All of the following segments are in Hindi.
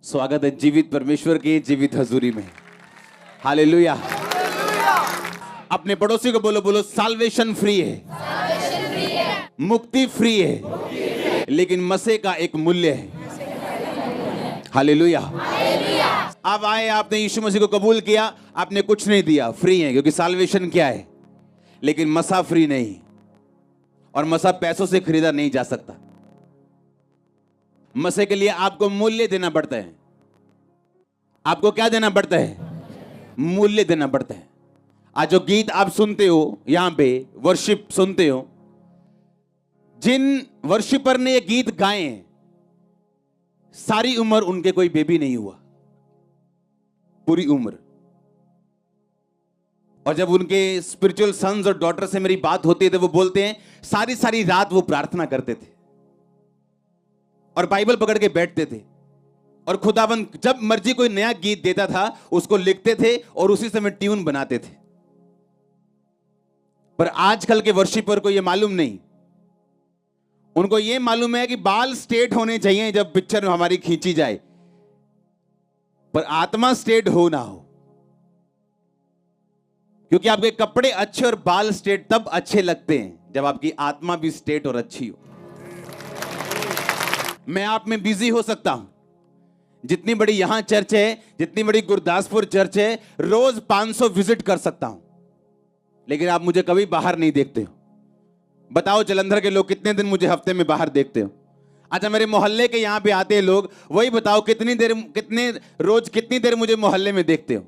स्वागत है जीवित परमेश्वर की जीवित हजूरी में। हालेलुया। अपने पड़ोसी को बोलो, बोलो साल्वेशन फ्री है, मुक्ति फ्री है, लेकिन मसीह का एक मूल्य है। हालेलुया। अब आए, आपने यीशु मसीह को कबूल किया, आपने कुछ नहीं दिया, फ्री है, क्योंकि साल्वेशन क्या है, लेकिन मसा फ्री नहीं, और मसा पैसों से खरीदा नहीं जा सकता। मसीह के लिए आपको मूल्य देना पड़ता है। आपको क्या देना पड़ता है? मूल्य देना पड़ता है। आज जो गीत आप सुनते हो, यहां पे वर्शिप सुनते हो, जिन वर्शिपर ने ये गीत गाए हैं, सारी उम्र उनके कोई बेबी नहीं हुआ, पूरी उम्र। और जब उनके स्पिरिचुअल सन्स और डॉटर से मेरी बात होती है तो वो बोलते हैं सारी सारी रात वो प्रार्थना करते थे और बाइबल पकड़ के बैठते थे, और खुदाबंद जब मर्जी कोई नया गीत देता था उसको लिखते थे और उसी समय ट्यून बनाते थे। पर आजकल के वर्शिपर को यह मालूम नहीं, उनको यह मालूम है कि बाल स्ट्रेट होने चाहिए जब पिक्चर हमारी खींची जाए, पर आत्मा स्ट्रेट हो ना हो, क्योंकि आपके कपड़े अच्छे और बाल स्ट्रेट तब अच्छे लगते हैं जब आपकी आत्मा भी स्ट्रेट और अच्छी हो। मैं आप में बिजी हो सकता हूं, जितनी बड़ी यहां चर्च है, जितनी बड़ी गुरदासपुर चर्च है, रोज 500 विजिट कर सकता हूं, लेकिन आप मुझे कभी बाहर नहीं देखते हो। बताओ जलंधर के लोग कितने दिन मुझे हफ्ते में बाहर देखते हो? अच्छा, मेरे मोहल्ले के यहां पे आते हैं लोग, वही बताओ कितनी देर मुझे मोहल्ले में देखते हो?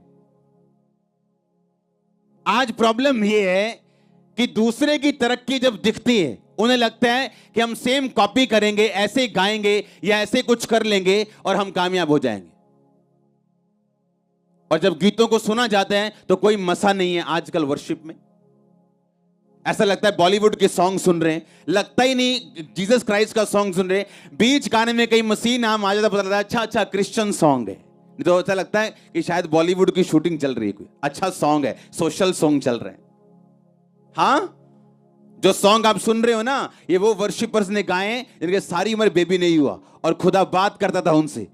आज प्रॉब्लम यह है कि दूसरे की तरक्की जब दिखती है, उन्हें लगता है कि हम सेम कॉपी करेंगे, ऐसे गाएंगे या ऐसे कुछ कर लेंगे और हम कामयाब हो जाएंगे। और जब गीतों को सुना जाता है तो कोई मसा नहीं है। आजकल वर्शिप में ऐसा लगता है बॉलीवुड के सॉन्ग सुन रहे हैं, लगता ही नहीं जीसस क्राइस्ट का सॉन्ग सुन रहे हैं। बीच गाने में कहीं मसीह नाम आ जाता, पता लगता है अच्छा क्रिश्चियन सॉन्ग है, नहीं तो ऐसा लगता है कि शायद बॉलीवुड की शूटिंग चल रही है, कोई अच्छा सॉन्ग है, सोशल सॉन्ग चल रहे हैं। हाँ, जो सॉन्ग आप सुन रहे हो ना, ये वो वर्शिपर्स ने गाए हैं जिनके सारी उम्र बेबी नहीं हुआ, और खुदा बात करता था उनसे।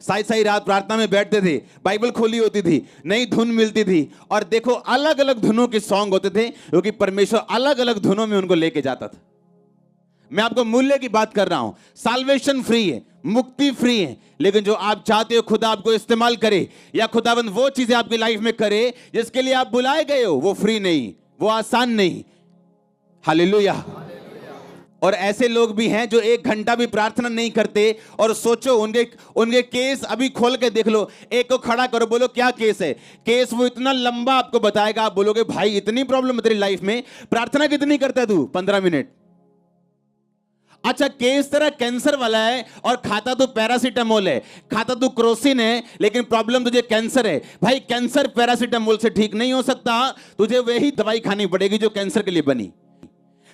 साई साई रात प्रार्थना में बैठते थे, बाइबल खोली होती थी, नई धुन मिलती थी, और देखो अलग अलग धुनों के सॉन्ग होते थे, क्योंकि परमेश्वर अलग अलग धुनों में उनको लेके जाता था। मैं आपको मूल्य की बात कर रहा हूं। साल्वेशन फ्री है, मुक्ति फ्री है, लेकिन जो आप चाहते हो खुदा आपको इस्तेमाल करे, या खुदाबंद वो चीजें आपकी लाइफ में करे जिसके लिए आप बुलाए गए हो, वो फ्री नहीं, वो आसान नहीं। हालेलुया। और ऐसे लोग भी हैं जो 1 घंटा भी प्रार्थना नहीं करते, और सोचो उनके केस अभी खोल के देख लो, एक को खड़ा करो, बोलो क्या केस है, केस वो इतना लंबा आपको बताएगा, आप बोलोगे भाई इतनी प्रॉब्लम है तेरी लाइफ में, प्रार्थना कितनी करता है तू? 15 मिनट। अच्छा, केस तेरा कैंसर वाला है और खाता तो पैरासीटामोल है, खाता तो क्रोसिन है, लेकिन प्रॉब्लम तुझे कैंसर है। भाई कैंसर पैरासीटामोल से ठीक नहीं हो सकता, तुझे वही दवाई खानी पड़ेगी जो कैंसर के लिए बनी।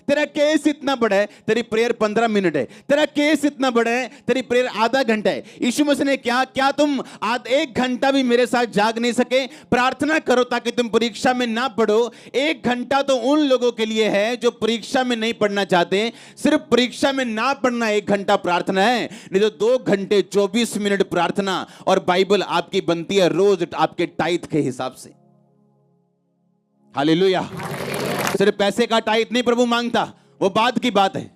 तेरा केस इतना बड़ा है, तेरी प्रेयर 15 मिनट है। तेरा केस इतना बड़ा है, तेरी प्रेयर आधा घंटा है। यीशु मसीह ने क्या तुम 1 घंटा भी मेरे साथ जाग नहीं सके? प्रार्थना करो ताकि तुम परीक्षा में ना पढ़ो। 1 घंटा तो उन लोगों के लिए है जो परीक्षा में नहीं पढ़ना चाहते। सिर्फ परीक्षा में ना पढ़ना 1 घंटा प्रार्थना है, नहीं तो 2 घंटे 24 मिनट प्रार्थना और बाइबल आपकी बनती है रोज आपके टाइट के हिसाब से। हालेलुया। सिर्फ पैसे का टाइट नहीं प्रभु मांगता, वो बाद की बात है।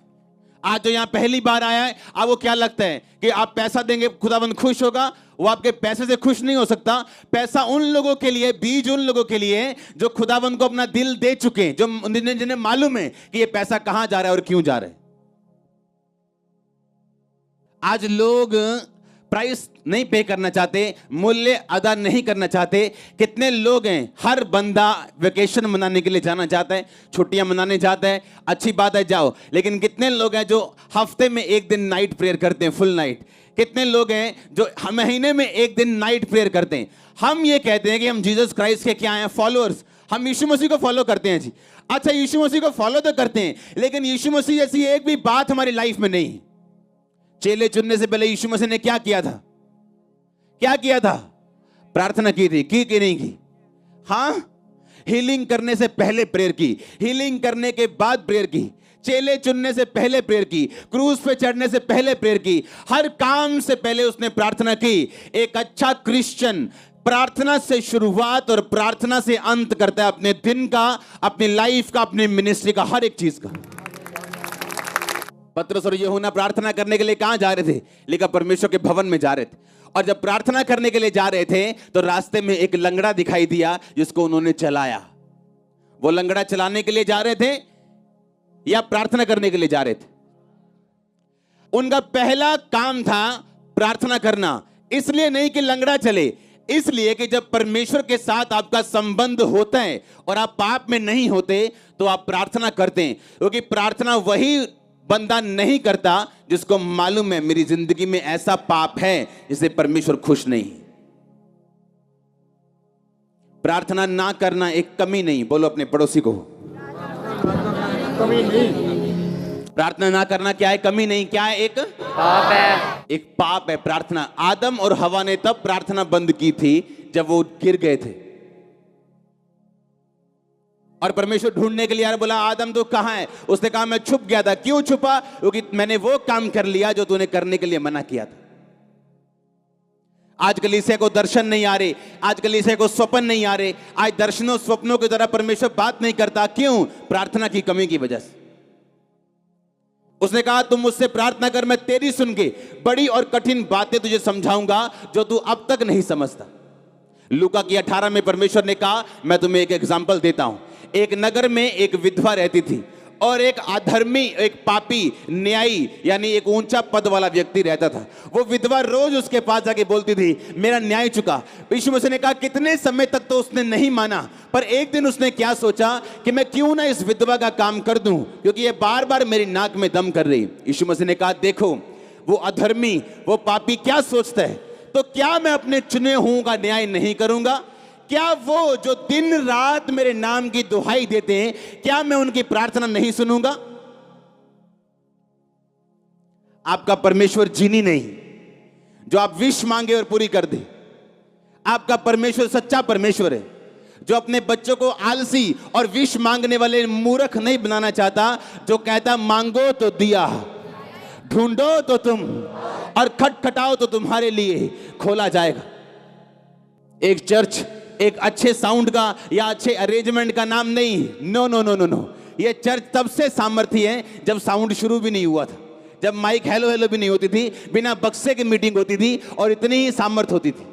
आज जो यहां पहली बार आया है, अब वो क्या लगता है कि आप पैसा देंगे खुदाबंद खुश होगा? वो आपके पैसे से खुश नहीं हो सकता। पैसा उन लोगों के लिए, बीज उन लोगों के लिए जो खुदाबंद को अपना दिल दे चुके हैं, जो जिन्हें मालूम है कि ये पैसा कहां जा रहा है और क्यों जा रहा है। आज लोग प्राइस नहीं पे करना चाहते, मूल्य अदा नहीं करना चाहते। कितने लोग हैं, हर बंदा वेकेशन मनाने के लिए जाना चाहता है, छुट्टियां मनाने जाता है, अच्छी बात है जाओ, लेकिन कितने लोग हैं जो हफ्ते में 1 दिन नाइट प्रेयर करते हैं, फुल नाइट? कितने लोग हैं जो महीने में 1 दिन नाइट प्रेयर करते हैं? हम ये कहते हैं कि हम जीसस क्राइस्ट के क्या हैं? फॉलोअर्स। हम यीशु मसीह को फॉलो करते हैं जी। अच्छा, यीशु मसीह को फॉलो तो करते हैं, लेकिन यीशु मसीह जैसी एक भी बात हमारी लाइफ में नहीं। चेले चुनने से पहले यीशु मसीह ने क्या किया था? क्या किया था? प्रार्थना की थी, की नहीं की? हाँ, हीलिंग करने से पहले प्रेयर की, हीलिंग करने के बाद प्रेयर की। चेले चुनने से पहले प्रेयर की, क्रूज पे चढ़ने से पहले प्रेयर की, हर काम से पहले उसने प्रार्थना की। एक अच्छा क्रिश्चियन प्रार्थना से शुरुआत और प्रार्थना से अंत करता है, अपने दिन का, अपनी लाइफ का, अपनी मिनिस्ट्री का, हर एक चीज का। पतरस और यूहन्ना प्रार्थना करने के लिए कहां जा रहे थे? लिखा परमेश्वर के भवन में जा रहे थे। और जब प्रार्थना करने के लिए जा रहे थे तो रास्ते में एक लंगड़ा दिखाई दिया जिसको उन्होंने चलाया। वो लंगड़ा चलाने के लिए जा रहे थे या प्रार्थना करने के लिए जा रहे थे? उनका पहला काम था प्रार्थना करना। इसलिए नहीं कि लंगड़ा चले, इसलिए कि जब परमेश्वर के साथ आपका संबंध होता है और आप पाप में नहीं होते तो आप प्रार्थना करते हैं, क्योंकि प्रार्थना वही बंदा नहीं करता जिसको मालूम है मेरी जिंदगी में ऐसा पाप है जिससे परमेश्वर खुश नहीं। प्रार्थना ना करना एक कमी नहीं, बोलो अपने पड़ोसी को, कमी नहीं। प्रार्थना ना करना क्या है? कमी नहीं। क्या है? एक पाप है। एक पाप है प्रार्थना। आदम और हवा ने तब प्रार्थना बंद की थी जब वो गिर गए थे और परमेश्वर ढूंढने के लिए यार बोला, आदम तू कहां है? उसने कहा मैं छुप गया था। क्यों छुपा? क्योंकि मैंने वो काम कर लिया जो तूने करने के लिए मना किया था। आज कलीसिया को दर्शन नहीं आ रहे, आज कलीसिया को स्वप्न नहीं आ रहे, आज दर्शनों स्वप्नों की तरह परमेश्वर बात नहीं करता। क्यों? प्रार्थना की कमी की वजह से। उसने कहा तुम मुझसे प्रार्थना कर, मैं तेरी सुन के बड़ी और कठिन बातें तुझे समझाऊंगा जो तू अब तक नहीं समझता। लूका की 18 में परमेश्वर ने कहा मैं तुम्हें एक एग्जाम्पल देता हूं। एक नगर में एक विधवा रहती थी और एक अधर्मी, एक पापी, न्यायी यानी एक ऊंचा पद वाला व्यक्ति रहता था। वो विधवा रोज उसके पास जाके बोलती थी मेरा न्याय चुका। यीशु मसीह ने कहा कितने समय तक तो उसने नहीं माना, पर एक दिन उसने क्या सोचा कि मैं क्यों ना इस विधवा का काम कर दूं, क्योंकि ये बार बार मेरी नाक में दम कर रही। यीशु मसीह ने कहा देखो वो अधर्मी, वो पापी क्या सोचता है, तो क्या मैं अपने चुने हुओं का न्याय नहीं करूंगा? क्या वो जो दिन रात मेरे नाम की दुहाई देते हैं, क्या मैं उनकी प्रार्थना नहीं सुनूंगा? आपका परमेश्वर जीनी नहीं जो आप विश मांगे और पूरी कर दे। आपका परमेश्वर सच्चा परमेश्वर है जो अपने बच्चों को आलसी और विश मांगने वाले मूर्ख नहीं बनाना चाहता, जो कहता मांगो तो दिया, ढूंढो तो तुम, और खटखटाओ तो तुम्हारे लिए खोला जाएगा। एक चर्च एक अच्छे साउंड का या अच्छे अरेंजमेंट का नाम नहीं। No no no no no. ये चर्च तब से सामर्थ्य है जब साउंड शुरू भी नहीं हुआ था, जब माइक हेलो हेलो भी नहीं होती थी, बिना बक्से की मीटिंग होती थी और इतनी ही सामर्थ्य होती थी।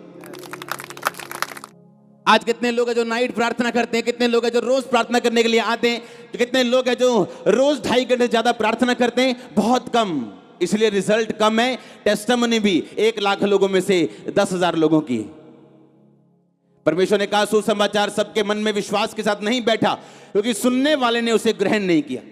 आज कितने लोग हैं जो नाइट प्रार्थना करते हैं, कितने लोग हैं जो रोज प्रार्थना करने के लिए आते हैं, कितने लोग हैं जो रोज 2.5 घंटे से ज्यादा प्रार्थना करते हैं? बहुत कम। इसलिए रिजल्ट कम है। टेस्टिमनी भी 1 लाख लोगों में से 10,000 लोगों की। परमेश्वर ने कहा सुसमाचार सबके मन में विश्वास के साथ नहीं बैठा, क्योंकि सुनने वाले ने उसे ग्रहण नहीं किया।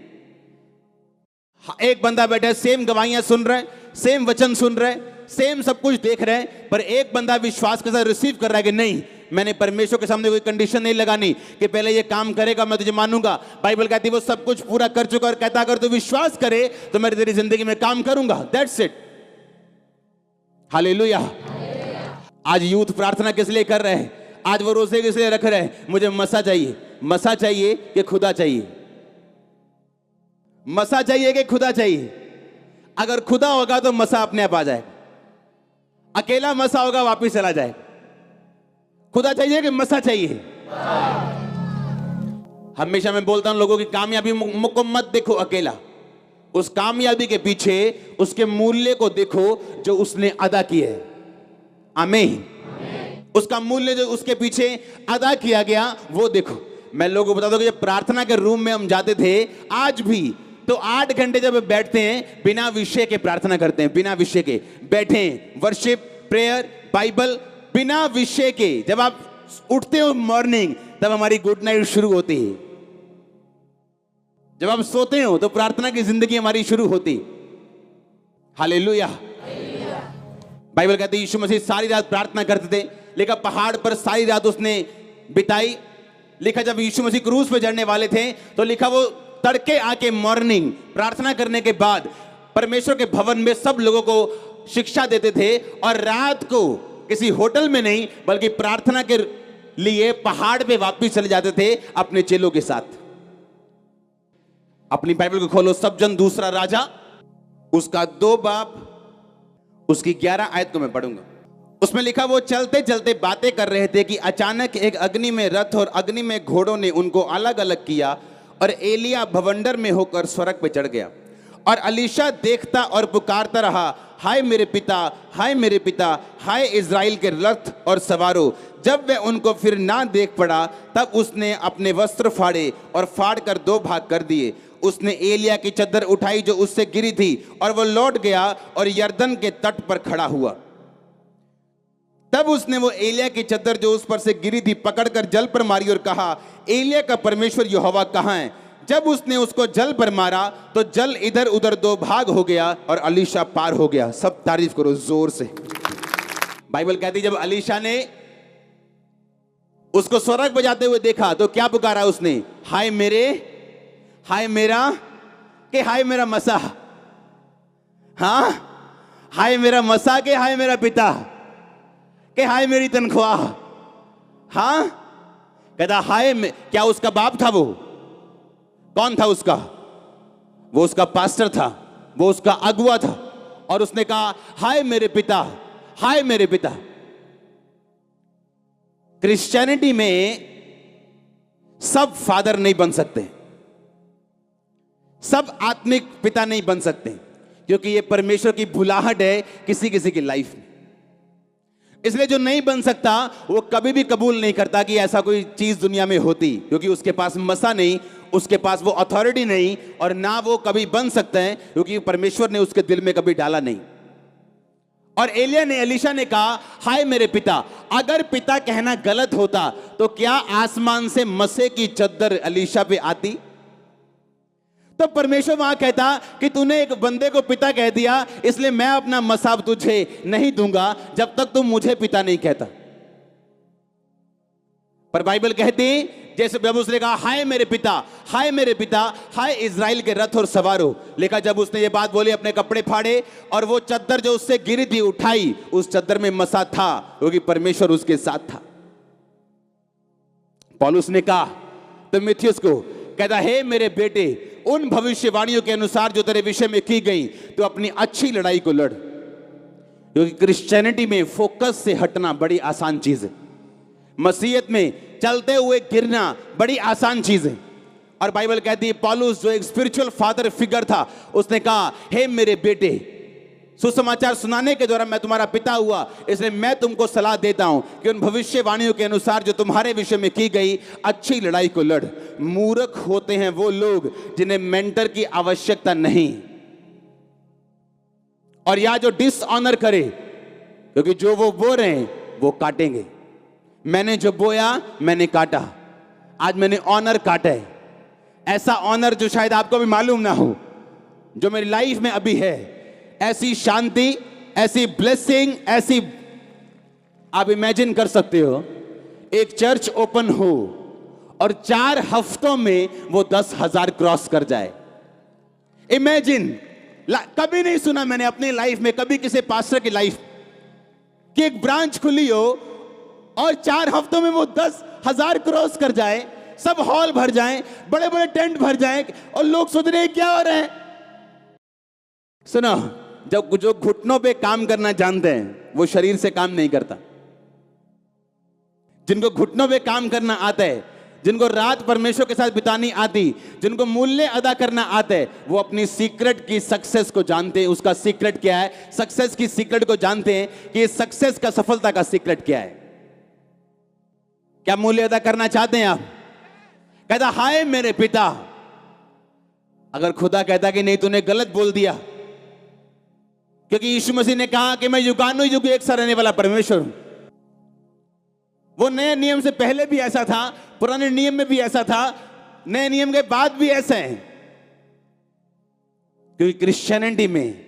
एक बंदा बैठा है, सेम गवाहियां सुन रहा है, सेम वचन सुन रहा है, सेम सब कुछ देख रहे हैं, पर एक बंदा विश्वास के साथ रिसीव कर रहा है कि नहीं, मैंने परमेश्वर के सामने कोई कंडीशन नहीं लगानी कि पहले ये काम करेगा मैं तुझे मानूंगा। बाइबल कहती है वो सब कुछ पूरा कर चुका और कहता अगर तू विश्वास करे तो मैं तेरी जिंदगी में काम करूंगा। That's it. हालेलुया। आज यूथ प्रार्थना किस लिए कर रहे हैं? आज वो रोजे किस लिए रख रहे हैं? मुझे मसा चाहिए। मसा चाहिए कि खुदा चाहिए? मसा चाहिए कि खुदा चाहिए? अगर खुदा होगा तो मसा अपने आप आ जाए, अकेला मसा होगा वापिस चला जाए। खुदा चाहिए कि मसा चाहिए? हमेशा मैं बोलता हूं लोगों की कामयाबी को मत देखो अकेला, उस कामयाबी के पीछे उसके मूल्य को देखो जो उसने अदा किया है। आमीन। उसका मूल्य जो उसके पीछे अदा किया गया वो देखो। मैं लोगों को बता दूं कि जब प्रार्थना के रूम में हम जाते थे, आज भी तो 8 घंटे जब बैठते हैं बिना विषय के प्रार्थना करते हैं, बिना विषय के बैठे हैं, वर्शिप, प्रेयर, बाइबल, बिना विषय के। जब आप उठते हो मॉर्निंग तब हमारी गुड नाइट शुरू होती है, जब आप सोते हो तो प्रार्थना की जिंदगी हमारी शुरू होती। हालेलुया। बाइबल कहती है यीशु मसीह सारी रात प्रार्थना करते थे। लिखा पहाड़ पर सारी रात उसने बिताई। लिखा जब यीशु मसीह क्रूस पे चढ़ने वाले थे तो लिखा वो तड़के आके मॉर्निंग प्रार्थना करने के बाद परमेश्वर के भवन में सब लोगों को शिक्षा देते थे, और रात को किसी होटल में नहीं बल्कि प्रार्थना के लिए पहाड़ पे वापस चले जाते थे अपने चेलों के साथ। अपनी बाइबल को खोलो, सब जन दूसरा राजा उसका 2 बाब उसकी 11 आयत को मैं पढ़ूंगा। उसमें लिखा, वो चलते चलते बातें कर रहे थे कि अचानक एक अग्नि में रथ और अग्नि में घोड़ों ने उनको अलग अलग किया और एलिया भवंडर में होकर स्वर्ग पे चढ़ गया। और अलीशा देखता और पुकारता रहा, हाय मेरे पिता, हाय मेरे पिता, हाय इज़राइल के रथ और सवारों। जब वह उनको फिर ना देख पड़ा तब उसने अपने वस्त्र फाड़े और फाड़ कर 2 भाग कर दिए। उसने एलिया की चद्दर उठाई जो उससे गिरी थी और वह लौट गया और यरदन के तट पर खड़ा हुआ। तब उसने वो एलिया की चद्दर जो उस पर से गिरी थी पकड़कर जल पर मारी और कहा, एलिया का परमेश्वर यहोवा कहाँ है? जब उसने उसको जल पर मारा तो जल इधर उधर 2 भाग हो गया और अलीशा पार हो गया। सब तारीफ करो जोर से। बाइबल कहती जब अलीशा ने उसको स्वर्ग पर जाते हुए देखा तो क्या पुकारा उसने? हाय मेरे, हाय मेरा, के हाय मेरा मसा, हाँ हाय मेरा मसा, के हाय मेरा पिता, के हाय मेरी तनख्वाह। हाँ कहता हाय, क्या उसका बाप था? वो कौन था उसका? वो उसका पास्टर था, वो उसका अगुआ था। और उसने कहा हाय मेरे पिता, हाय मेरे पिता। क्रिश्चियनिटी में सब फादर नहीं बन सकते, सब आत्मिक पिता नहीं बन सकते, क्योंकि ये परमेश्वर की भुलाहट है किसी किसी की लाइफ में। इसलिए जो नहीं बन सकता वो कभी भी कबूल नहीं करता कि ऐसा कोई चीज दुनिया में होती, क्योंकि उसके पास मसा नहीं, उसके पास वो अथॉरिटी नहीं, और ना वो कभी बन सकते हैं क्योंकि परमेश्वर ने उसके दिल में कभी डाला नहीं। और एलिया ने, अलीशा ने कहा हाय मेरे पिता। अगर पिता कहना गलत होता तो क्या आसमान से मसे की चद्दर अलीशा पे आती? तो परमेश्वर वहां कहता कि तूने एक बंदे को पिता कह दिया, इसलिए मैं अपना मसाब तुझे नहीं दूंगा जब तक तुम मुझे पिता नहीं कहता। पर बाइबल कहती जैसे जब उसने कहा हाय मेरे पिता, हाय मेरे पिता, हाय इज़राइल के रथ और सवारों, लिखा जब उसने ये बात बोली अपने कपड़े फाड़े और वो चद्दर जो उससे गिरी थी उठाई, उस चद्दर में मसा था क्योंकि परमेश्वर उसके साथ था। पौलुस ने कहा तीमुथियुस को, कहता हे मेरे बेटे, उन भविष्यवाणियों के अनुसार जो तेरे विषय में की गई तो अपनी अच्छी लड़ाई को लड़। क्योंकि क्रिश्चियनिटी में फोकस से हटना बड़ी आसान चीज है, मसीहत में चलते हुए गिरना बड़ी आसान चीज है। और बाइबल कहती है पौलुस जो एक स्पिरिचुअल फादर फिगर था, उसने कहा हे मेरे बेटे, सुसमाचार सुनाने के द्वारा मैं तुम्हारा पिता हुआ, इसलिए मैं तुमको सलाह देता हूं कि उन भविष्यवाणियों के अनुसार जो तुम्हारे विषय में की गई अच्छी लड़ाई को लड़। मूर्ख होते हैं वो लोग जिन्हें मेंटर की आवश्यकता नहीं, और या जो डिसऑनर करे, क्योंकि जो वो बो रहे हैं वो काटेंगे। मैंने जो बोया मैंने काटा, आज मैंने ऑनर काटा है। ऐसा ऑनर जो शायद आपको भी मालूम ना हो, जो मेरी लाइफ में अभी है, ऐसी शांति, ऐसी ब्लेसिंग, ऐसी आप इमेजिन कर सकते हो एक चर्च ओपन हो और 4 हफ्तों में वो 10,000 क्रॉस कर जाए। इमेजिन, कभी नहीं सुना मैंने अपनी लाइफ में, कभी किसी पास्टर की लाइफ कि एक ब्रांच खुली हो और 4 हफ्तों में वो 10,000 क्रॉस कर जाए, सब हॉल भर जाएं, बड़े बड़े टेंट भर जाएं और लोग सोच रहे हैं क्या हो रहा है। सुनो, जब जो घुटनों पे काम करना जानते हैं वो शरीर से काम नहीं करता। जिनको घुटनों पे काम करना आता है, जिनको रात परमेश्वर के साथ बितानी आती, जिनको मूल्य अदा करना आता है, वो अपनी सीक्रेट की सक्सेस को जानते हैं। उसका सीक्रेट क्या है? सक्सेस की सीक्रेट को जानते हैं कि सक्सेस का, सफलता का सीक्रेट क्या है। क्या मूल्य अदा करना चाहते हैं आप? कहता हाय मेरे पिता। अगर खुदा कहता कि नहीं तूने गलत बोल दिया, क्योंकि यीशु मसीह ने कहा कि मैं युगानुयुग एक सा रहने वाला परमेश्वर हूं। वो नए नियम से पहले भी ऐसा था, पुराने नियम में भी ऐसा था, नए नियम के बाद भी ऐसा है। क्योंकि क्रिश्चियनिटी में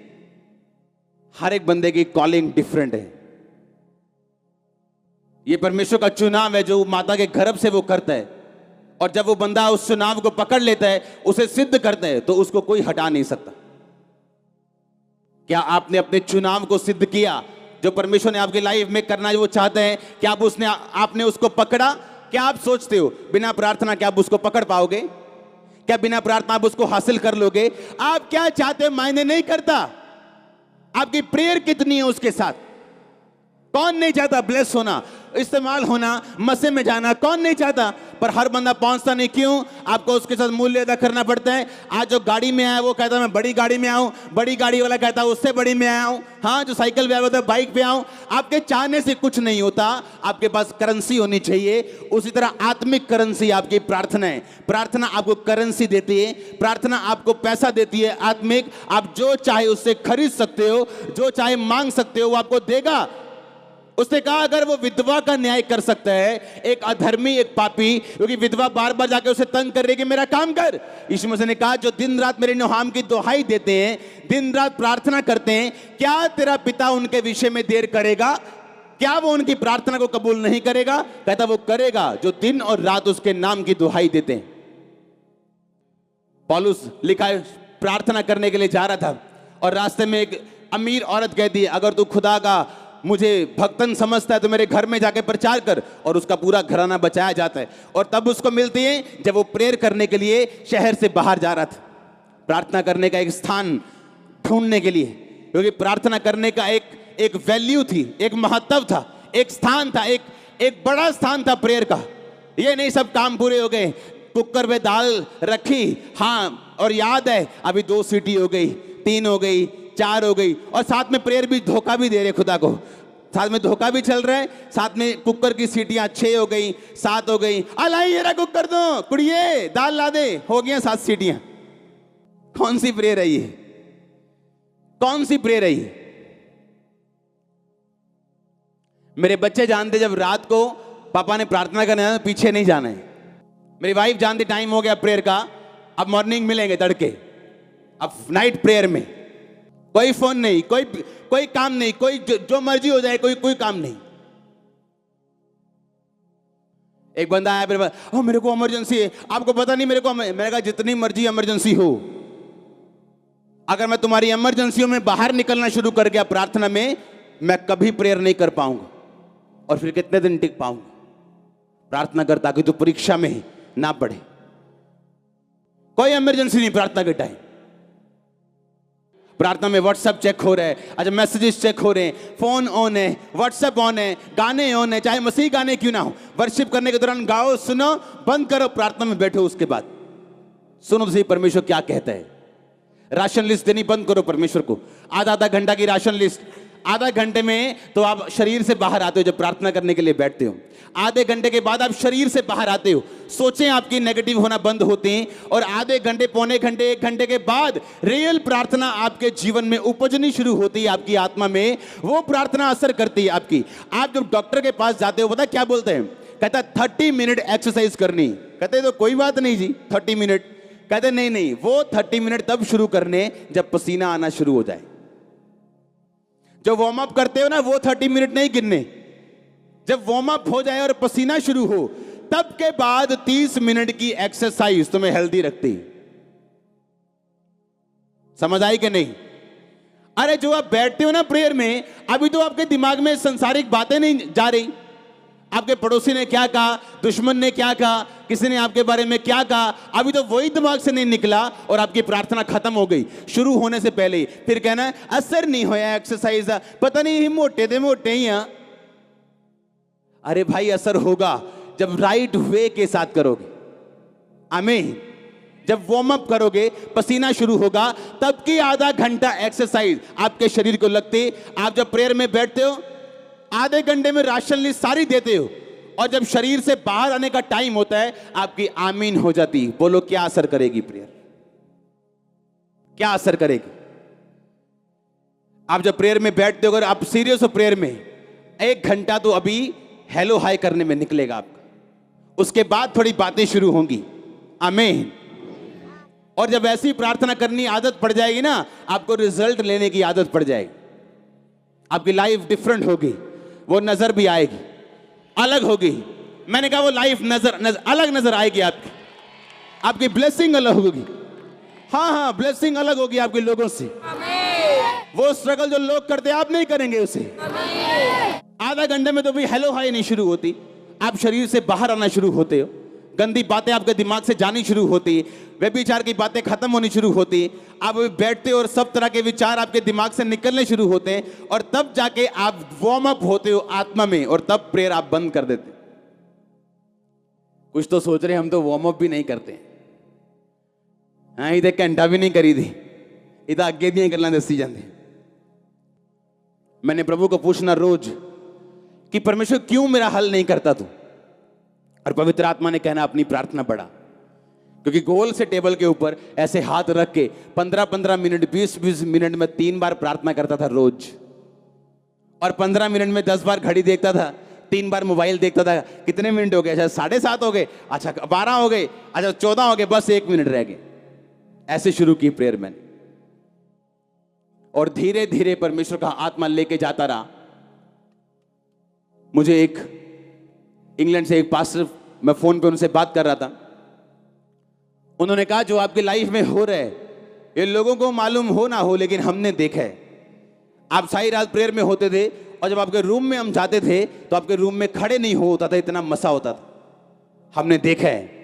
हर एक बंदे की कॉलिंग डिफरेंट है। ये परमेश्वर का चुनाव है जो माता के गर्भ से वो करता है, और जब वो बंदा उस चुनाव को पकड़ लेता है, उसे सिद्ध करता है, तो उसको कोई हटा नहीं सकता। क्या आपने अपने चुनाव को सिद्ध किया? जो परमेश्वर ने आपकी लाइफ में करना जो वो चाहते हैं, क्या आपने उसको पकड़ा? क्या आप सोचते हो बिना प्रार्थना क्या आप उसको पकड़ पाओगे? क्या बिना प्रार्थना आप उसको हासिल कर लोगे? आप क्या चाहते हो मायने नहीं करता, आपकी प्रेयर कितनी है उसके साथ। कौन नहीं चाहता ब्लेस होना, इस्तेमाल होना, मसे में जाना, कौन नहीं चाहता? पर हर बंदा पहुंचता नहीं। क्यों? आपको उसके साथ मूल्य अदा करना पड़ता है। आज जो गाड़ी में आया वो कहता मैं बड़ी गाड़ी में आऊं, बड़ी गाड़ी वाला कहता उससे बड़ी में आया हूं। हाँ, जो साइकिल पे आया होता बाइक पे आऊं। आपके चाहने से कुछ नहीं होता, आपके पास करेंसी होनी चाहिए। उसी तरह आत्मिक करेंसी आपकी प्रार्थना है। प्रार्थना आपको करेंसी देती है, प्रार्थना आपको पैसा देती है आत्मिक। आप जो चाहे उससे खरीद सकते हो, जो चाहे मांग सकते हो, वो आपको देगा। उसने कहा अगर वो विधवा का न्याय कर सकता है, एक अधर्मी, एक पापी, क्योंकि विधवा बार बार जाके उसे तंग कर रही कि मेरा काम कर। यीशु मसीह ने कहा जो दिन रात मेरे नाम की दुहाई देते हैं, दिन रात प्रार्थना करते हैं, क्या तेरा पिता उनके विषय में देर करेगा? क्या वो उनकी प्रार्थना को कबूल नहीं करेगा? कहता वो करेगा जो दिन और रात उसके नाम की दुहाई देते हैं। पौलुस लिखा है प्रार्थना करने के लिए जा रहा था और रास्ते में एक अमीर औरत कहती है अगर तू खुदा का मुझे भक्तन समझता है तो मेरे घर में जाके प्रचार कर, और उसका पूरा घराना बचाया जाता है। और तब उसको मिलती है जब वो प्रेयर करने के लिए शहर से बाहर जा रहा था, प्रार्थना करने का एक स्थान ढूंढने के लिए, क्योंकि प्रार्थना करने का एक वैल्यू थी, एक महत्व था, एक स्थान था, एक बड़ा स्थान था प्रेयर का। ये नहीं सब काम पूरे हो गए, कुकर में दाल रखी, हाँ, और याद है अभी 2 सीटी हो गई, 3 हो गई, 4 हो गई, और साथ में प्रेयर भी धोखा भी दे रहे खुदा को, साथ में धोखा भी चल रहा है, साथ में कुकर की सीटियां 6 हो गई, 7 हो गई। अलाई ये कुकर दो कुड़िए, दाल ला दे, हो गया 7 सीटियां। कौन सी प्रेयर है ये? कौन सी प्रेयर है ये? मेरे बच्चे जानते जब रात को पापा ने प्रार्थना करना है पीछे नहीं जाना है। मेरी वाइफ जानती टाइम हो गया प्रेयर का, अब मॉर्निंग मिलेंगे तड़के, अब नाइट प्रेयर में कोई फोन नहीं, कोई काम नहीं, कोई जो मर्जी हो जाए, कोई काम नहीं। एक बंदा आया मेरे पास, मेरे को इमरजेंसी है, आपको पता नहीं मेरे को। मैंने कहा जितनी मर्जी इमरजेंसी हो, अगर मैं तुम्हारी इमरजेंसियों में बाहर निकलना शुरू कर गया प्रार्थना में, मैं कभी प्रेयर नहीं कर पाऊंगा, और फिर कितने दिन टिक पाऊंगा? प्रार्थना कर ताकि तू परीक्षा में ना पढ़े। कोई इमरजेंसी नहीं प्रार्थना के टाइम। प्रार्थना में व्हाट्सएप चेक हो रहा है, अच्छा मैसेजेस चेक हो रहे हैं, फोन ऑन है, व्हाट्सएप ऑन है, गाने ऑन है, चाहे मसीह गाने क्यों ना हो। वर्शिप करने के दौरान गाओ, सुनो, बंद करो, प्रार्थना में बैठो, उसके बाद सुनो तो सही परमेश्वर क्या कहता है। राशन लिस्ट देनी बंद करो परमेश्वर को, आधा घंटा की राशन लिस्ट। आधा घंटे में तो आप शरीर से बाहर आते हो जब प्रार्थना करने के लिए बैठते हो, आधे घंटे के बाद आप शरीर से बाहर आते हो, सोचें आपकी नेगेटिव होना बंद होते हैं, और आधे घंटे, पौने घंटे, 1 घंटे के बाद रियल प्रार्थना आपके जीवन में उपजनी शुरू होती है, आपकी आत्मा में वो प्रार्थना असर करती है आपकी। आप जब डॉक्टर के पास जाते हो, पता क्या बोलते हैं? कहता 30 मिनट एक्सरसाइज करनी। कहते तो कोई बात नहीं जी 30 मिनट। कहते नहीं, वो 30 मिनट तब शुरू करने जब पसीना आना शुरू हो जाए। जो वार्म अप करते हो ना, वो 30 मिनट नहीं गिनने, जब वार्म अप हो जाए और पसीना शुरू हो, तब के बाद 30 मिनट की एक्सरसाइज तुम्हें हेल्दी रखती। समझ आई कि नहीं? अरे जो आप बैठते हो ना प्रेयर में, अभी तो आपके दिमाग में संसारिक बातें नहीं जा रही। आपके पड़ोसी ने क्या कहा, दुश्मन ने क्या कहा, किसी ने आपके बारे में क्या कहा, अभी तो वही दिमाग से नहीं निकला, और आपकी प्रार्थना खत्म हो गई शुरू होने से पहले ही। फिर कहना असर नहीं होया एक्सरसाइज, पता नहीं मोटे ही हैं। अरे भाई असर होगा जब राइट वे के साथ करोगे। आमीन। जब वार्म अप करोगे, पसीना शुरू होगा, तब की आधा घंटा एक्सरसाइज आपके शरीर को लगती। आप जब प्रेयर में बैठते हो, आधे घंटे में राशन लिस्ट सारी देते हो, और जब शरीर से बाहर आने का टाइम होता है, आपकी आमीन हो जाती। बोलो क्या असर करेगी प्रेयर? क्या असर करेगी? आप जब प्रेयर में बैठते हो, अगर आप सीरियस हो प्रेयर में, 1 घंटा तो अभी हेलो हाय करने में निकलेगा आपका, उसके बाद थोड़ी बातें शुरू होंगी। आमीन। और जब ऐसी प्रार्थना करनी आदत पड़ जाएगी ना, आपको रिजल्ट लेने की आदत पड़ जाएगी, आपकी लाइफ डिफरेंट होगी, वो नजर भी आएगी, अलग होगी। मैंने कहा वो लाइफ अलग नजर आएगी आपकी ब्लेसिंग अलग होगी। हाँ, ब्लेसिंग अलग होगी आपके लोगों से। वो स्ट्रगल जो लोग करते आप नहीं करेंगे उसे। आधा घंटे में तो भी हेलो हाय नहीं शुरू होती, आप शरीर से बाहर आना शुरू होते हो, गंदी बातें आपके दिमाग से जानी शुरू होती, व्यभिचार की बातें खत्म होनी शुरू होती, आप बैठते और सब तरह के विचार आपके दिमाग से निकलने शुरू होते हैं, और तब जाके आप वार्म अप होते हो आत्मा में, और तब प्रेयर आप बंद कर देते। कुछ तो सोच रहे हम तो वार्म अप भी नहीं करते। हाँ, इधर घंटा भी नहीं करी थी, इधर अगे दियां गल्लां दसी जांदे। मैंने प्रभु को पूछना रोज कि परमेश्वर क्यों मेरा हल नहीं करता तू, और पवित्र आत्मा ने कहना अपनी प्रार्थना बढ़ा। क्योंकि गोल से टेबल के ऊपर ऐसे हाथ रख के 15-15 मिनट 20-20 मिनट में 3 बार प्रार्थना करता था रोज, और 15 मिनट में 10 बार घड़ी देखता था, 3 बार मोबाइल देखता था। कितने मिनट हो गए? अच्छा 7:30 हो गए, अच्छा 12 हो गए, अच्छा 14 हो गए, बस 1 मिनट रह गए। ऐसे शुरू की प्रेयर मैंने, और धीरे धीरे परमेश्वर का आत्मा लेके जाता रहा। मुझे एक इंग्लैंड से एक पास्टर, मैं फोन पे उनसे बात कर रहा था, उन्होंने कहा जो आपकी लाइफ में हो रहा है ये लोगों को मालूम हो ना हो, लेकिन हमने देखा है। आप सारी रात प्रेयर में होते थे, और जब आपके रूम में हम जाते थे तो आपके रूम में खड़े नहीं हो होता था, इतना मसा होता था, हमने देखा है।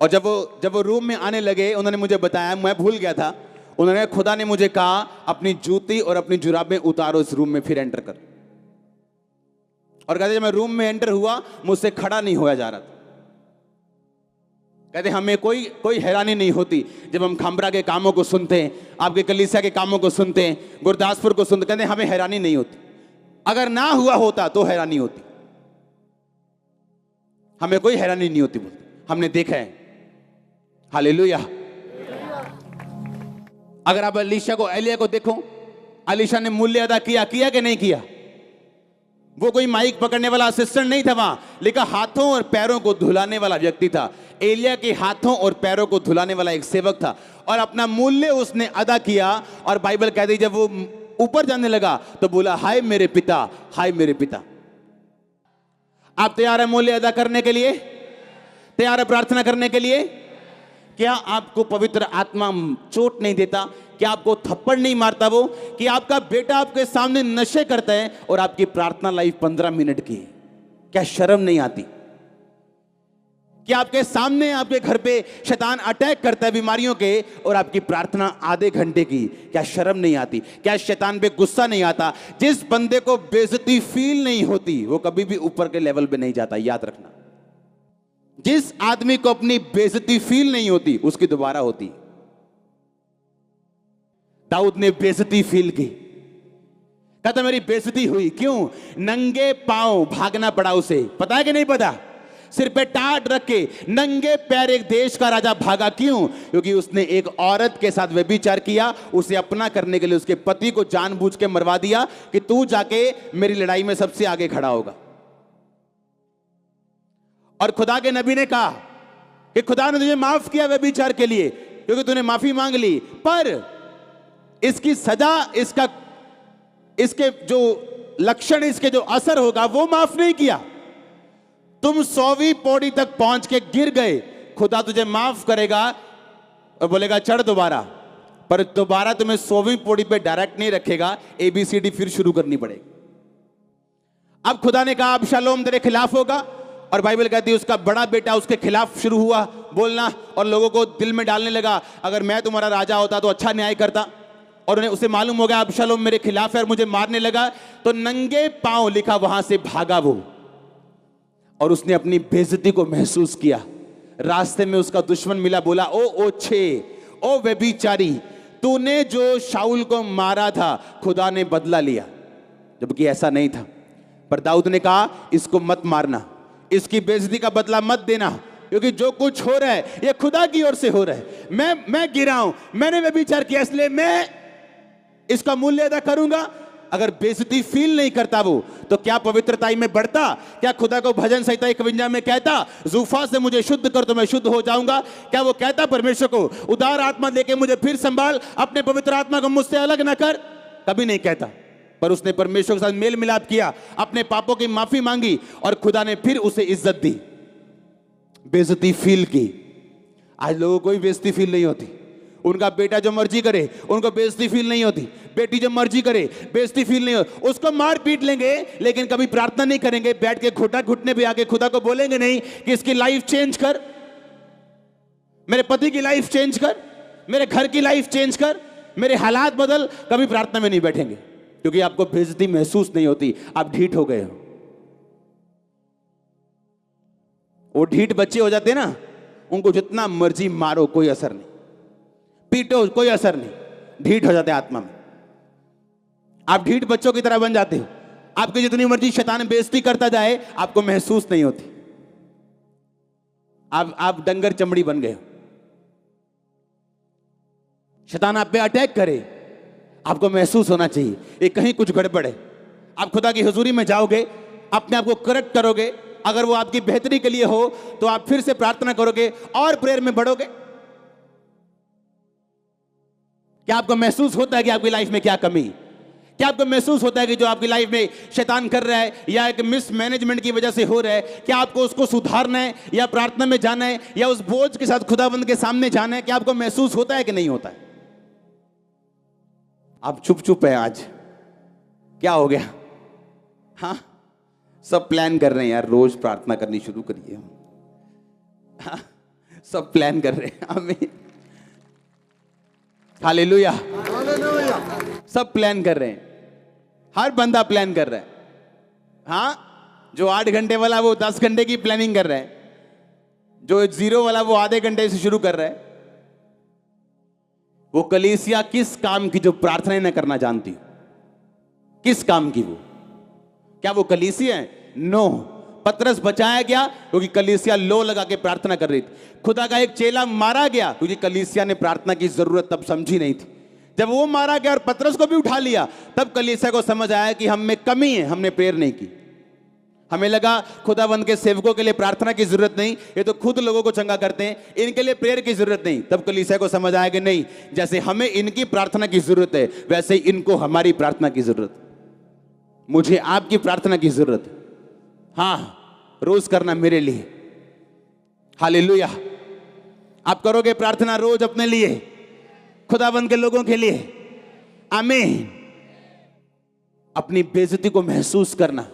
और जब वो रूम में आने लगे, उन्होंने मुझे बताया, मैं भूल गया था, उन्होंने खुदा ने मुझे कहा अपनी जूती और अपनी जुराबें उतारो इस रूम में, फिर एंटर कर। और कहते जब मैं रूम में एंटर हुआ मुझसे खड़ा नहीं होया जा रहा था। कहते हमें कोई हैरानी नहीं होती जब हम खामरा के कामों को सुनते हैं, आपके कलीसिया के कामों को सुनते हैं, गुरदासपुर को सुनते, कहते हमें हैरानी नहीं होती। अगर ना हुआ होता तो हैरानी होती, हमें कोई हैरानी नहीं होती, बोलते हमने देखा है। हालेलुया। अगर आप एलिया को देखो, एलीशा ने मूल्य अदा किया कि नहीं किया? वो कोई माइक पकड़ने वाला असिस्टेंट नहीं था, वहां लिखा हाथों और पैरों को धुलाने वाला व्यक्ति था। एलिया के हाथों और पैरों को धुलाने वाला एक सेवक था, और अपना मूल्य उसने अदा किया। और बाइबल कहती है जब वो ऊपर जाने लगा तो बोला हाय मेरे पिता, हाय मेरे पिता। आप तैयार है मूल्य अदा करने के लिए? तैयार है प्रार्थना करने के लिए? क्या आपको पवित्र आत्मा चोट नहीं देता? क्या आपको थप्पड़ नहीं मारता वो? कि आपका बेटा आपके सामने नशे करता है और आपकी प्रार्थना लाइफ 15 मिनट की? क्या शर्म नहीं आती? क्या आपके सामने आपके घर पे शैतान अटैक करता है बीमारियों के, और आपकी प्रार्थना आधे घंटे की? क्या शर्म नहीं आती? क्या शैतान पे गुस्सा नहीं आता? जिस बंदे को बेइज्जती फील नहीं होती वो कभी भी ऊपर के लेवल पे नहीं जाता, याद रखना। जिस आदमी को अपनी बेइज्जती फील नहीं होती उसकी दोबारा होती। दाऊद ने बेइज्जती फील की, कहता मेरी बेइज्जती हुई। क्यों? नंगे पांव भागना पड़ा उसे। पता है कि नहीं पता? सिर पे टाट रख के नंगे पैर एक देश का राजा भागा। क्यों? क्योंकि उसने एक औरत के साथ व्यभिचार किया, उसे अपना करने के लिए उसके पति को जानबूझ के मरवा दिया कि तू जाके मेरी लड़ाई में सबसे आगे खड़ा होगा। और खुदा के नबी ने कहा कि खुदा ने तुझे माफ किया व्यभिचार के लिए क्योंकि तूने माफी मांग ली, पर इसकी सजा, इसके जो लक्षण, इसके जो असर होगा वो माफ नहीं किया। तुम 100वीं पौड़ी तक पहुंच के गिर गए, खुदा तुझे माफ करेगा और बोलेगा चढ़ दोबारा, पर दोबारा तुम्हें 100वीं पौड़ी पे डायरेक्ट नहीं रखेगा, ABCD फिर शुरू करनी पड़ेगी। अब खुदा ने कहा अबशालोम तेरे खिलाफ होगा, और बाइबल कहती है उसका बड़ा बेटा उसके खिलाफ शुरू हुआ बोलना, और लोगों को दिल में डालने लगा अगर मैं तुम्हारा राजा होता तो अच्छा न्याय करता। और उन्हें उसे मालूम हो गया अबशालोम मेरे खिलाफ है और मुझे मारने लगा, तो नंगे पांव लिखा वहां से भागा वो, और उसने अपनी बेइज्जती को महसूस किया। रास्ते में उसका दुश्मन मिला, बोला ओ व्यभिचारी, तूने जो शाऊल को मारा था खुदा ने बदला लिया, जबकि ऐसा नहीं था। पर दाऊद ने कहा इसको मत मारना, इसकी बेइज्जती का बदला मत देना, क्योंकि जो कुछ हो रहा है ये खुदा की ओर से हो रहा है। मैं गिरा हूं, मैंने व्यभिचार किया, इसलिए मैं इसका मूल्य अदा करूंगा। अगर बेइज्जती फील नहीं करता वो, तो क्या पवित्रताई में बढ़ता? क्या खुदा को भजन संहिता 51 में कहता जूफा से मुझे शुद्ध कर तो मैं शुद्ध हो जाऊंगा? क्या वो कहता परमेश्वर को उदार आत्मा देके मुझे फिर संभाल, अपने पवित्र आत्मा को मुझसे अलग ना कर? कभी नहीं कहता। पर उसने परमेश्वर के साथ मेल मिलाप किया, अपने पापों की माफी मांगी, और खुदा ने फिर उसे इज्जत दी, बेइज्जती फील की। आज लोगों को कोई बेइज्जती फील नहीं होती, उनका बेटा जो मर्जी करे, उनको बेइज्जती फील नहीं होती। बेटी जो मर्जी करे, बेइज्जती फील नहीं होती। उसको मार पीट लेंगे, लेकिन कभी प्रार्थना नहीं करेंगे। बैठ के घुटने पे आके खुदा को बोलेंगे नहीं कि इसकी लाइफ चेंज कर, मेरे पति की लाइफ चेंज कर, मेरे घर की लाइफ चेंज कर, मेरे हालात बदल। कभी प्रार्थना में नहीं बैठेंगे, क्योंकि आपको बेइज्जती महसूस नहीं होती, आप ढीठ हो गए हो। वो ढीठ बच्चे हो जाते हैं ना, उनको जितना मर्जी मारो कोई असर नहीं, पीटो कोई असर नहीं, ढीठ हो जाते आत्मा में। आप ढीठ बच्चों की तरह बन जाते हो। आपकी जितनी मर्जी शैतान बेइज्जती करता जाए, आपको महसूस नहीं होती। आप डंगर चमड़ी बन गए हो। शैतान आप पे अटैक करे, आपको महसूस होना चाहिए ये कहीं कुछ गड़बड़ है। आप खुदा की हुजूरी में जाओगे, अपने आप को करेक्ट करोगे। अगर वो आपकी बेहतरी के लिए हो तो आप फिर से प्रार्थना करोगे और प्रेयर में बढ़ोगे। क्या आपको महसूस होता है कि आपकी लाइफ में क्या कमी? क्या आपको महसूस होता है कि जो आपकी लाइफ में शैतान कर रहा है या एक मिसमैनेजमेंट की वजह से हो रहा है, क्या आपको उसको सुधारना है या प्रार्थना में जाना है या उस बोझ के साथ खुदाबंद के सामने जाना है? क्या आपको महसूस होता है कि नहीं होता है? आप चुप है आज, क्या हो गया? हाँ, सब प्लान कर रहे हैं यार, रोज प्रार्थना करनी शुरू करिए। हाँ, सब प्लान कर रहे हैं। आमीन, हालेलुया। सब प्लान कर रहे हैं, हर बंदा प्लान कर रहा है। हाँ, जो 8 घंटे वाला वो 10 घंटे की प्लानिंग कर रहा है, जो 0 वाला वो आधे घंटे से शुरू कर रहा है। वो कलीसिया किस काम की जो प्रार्थना न करना जानती? किस काम की? वो क्या वो कलीसिया है? नो। पतरस बचाया गया क्योंकि कलीसिया लो लगा के प्रार्थना कर रही थी। खुदा का एक चेला मारा गया क्योंकि कलीसिया ने प्रार्थना की जरूरत तब समझी नहीं थी। जब वो मारा गया और पतरस को भी उठा लिया, तब कलीसिया को समझ आया कि हम में कमी है, हमने प्रेयर नहीं की। हमें लगा खुदाबंद के सेवकों के लिए प्रार्थना की जरूरत नहीं, ये तो खुद लोगों को चंगा करते हैं, इनके लिए प्रेयर की जरूरत नहीं। तब कलीसिया को समझ आया कि नहीं, जैसे हमें इनकी प्रार्थना की जरूरत है, वैसे ही इनको हमारी प्रार्थना की जरूरत है। मुझे आपकी प्रार्थना की जरूरत है। हाँ, रोज करना मेरे लिए। हालेलुया। आप करोगे प्रार्थना रोज अपने लिए, खुदाबंद के लोगों के लिए। आमीन। अपनी बेइज्जती को महसूस करना,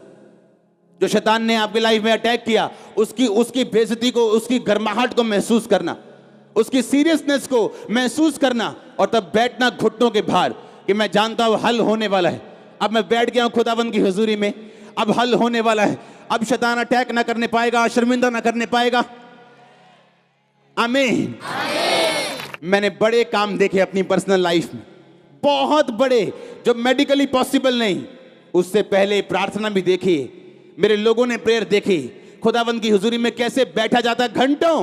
जो शैतान ने आपकी लाइफ में अटैक किया, उसकी बेइज्जती को, उसकी गर्माहट को महसूस करना, उसकी सीरियसनेस को महसूस करना, और तब बैठना घुटनों के भार कि मैं जानता हूं हल होने वाला है। अब मैं बैठ गया हूं खुदाबंद की हुजूरी में, अब हल होने वाला है। अब शैतान अटैक ना करने पाएगा, शर्मिंदा ना करने पाएगा। आमीन। मैंने बड़े काम देखे अपनी पर्सनल लाइफ में, बहुत बड़े, जो मेडिकली पॉसिबल नहीं। उससे पहले प्रार्थना भी देखी, मेरे लोगों ने प्रेयर देखी, खुदावंद की हुजूरी में कैसे बैठा जाता है घंटों।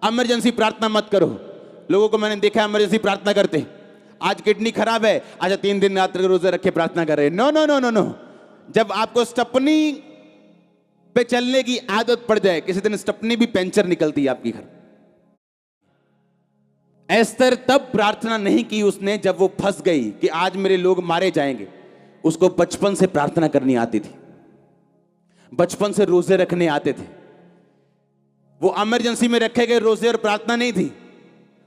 इमरजेंसी प्रार्थना मत करो। लोगों को मैंने देखा इमरजेंसी प्रार्थना करते, आज किडनी खराब है, आज 3 दिन रात रोजे रख के प्रार्थना कर रहे हैं। No no no no no. जब आपको स्टपनी पे चलने की आदत पड़ जाए, किसी दिन स्टपनी भी पंचर निकलती है आपकी घर। एस्तर तब प्रार्थना नहीं की उसने जब वो फंस गई कि आज मेरे लोग मारे जाएंगे। उसको बचपन से प्रार्थना करनी आती थी, बचपन से रोजे रखने आते थे। वो इमरजेंसी में रखे गए रोजे और प्रार्थना नहीं थी,